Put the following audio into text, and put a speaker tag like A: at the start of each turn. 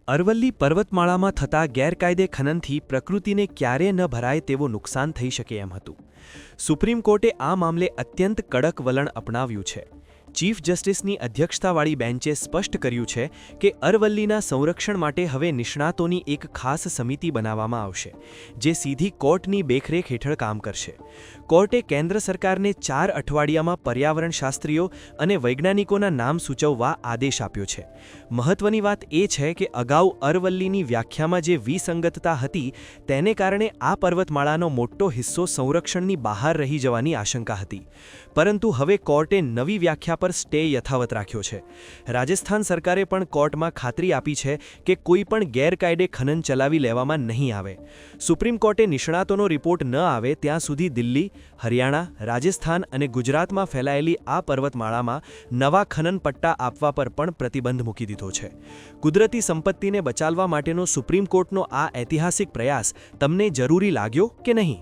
A: અરવલ્લી પર્વતમાળામાં થતા ગેરકાયદે ખનનથી પ્રકૃતિને ક્યારેય ન ભરાય તેવું નુકસાન થઈ શકે એમ હતું. સુપ્રીમ કોર્ટે આ મામલે અત્યંત કડક વલણ અપનાવ્યું છે. ચીફ જસ્ટિસની અધ્યક્ષતાવાળી બેન્ચે સ્પષ્ટ કર્યું છે કે અરવલ્લીના સંરક્ષણ માટે હવે નિષ્ણાતોની એક ખાસ સમિતિ બનાવવામાં આવશે, જે સીધી કોર્ટની દેખરેખ હેઠળ કામ કરશે. કોર્ટે કેન્દ્ર સરકારને 4 અઠવાડિયામાં પર્યાવરણશાસ્ત્રીઓ અને વૈજ્ઞાનિકોના નામ સૂચવવા આદેશ આપ્યો છે. મહત્વની વાત એ છે કે અગાઉ અરવલ્લીની વ્યાખ્યામાં જે વિસંગતતા હતી, તેને કારણે આ પર્વતમાળાનો મોટો હિસ્સો સંરક્ષણની બહાર રહી જવાની આશંકા હતી. પરંતુ હવે કોર્ટે નવી વ્યાખ્યા પર સ્ટે યથાવત રાખ્યો છે. રાજસ્થાન સરકારે પણ કોર્ટમાં ખાતરી આપી છે કે કોઈ પણ ગેરકાયદે ખનન ચલાવી લેવામાં નહીં આવે. સુપ્રીમ કોર્ટે નિષ્ણાતોનો રિપોર્ટ ન આવે ત્યાં સુધી દિલ્હી, હરિયાણા, રાજસ્થાન અને ગુજરાતમાં ફેલાયેલી આ પર્વતમાળામાં નવા ખનન પટ્ટા આપવા પર પણ પ્રતિબંધ મૂકી દીધો છે. કુદરતી સંપત્તિને બચાવવા માટેનો સુપ્રીમ કોર્ટનો આ ઐતિહાસિક પ્રયાસ તમને જરૂરી લાગ્યો કે નહીં?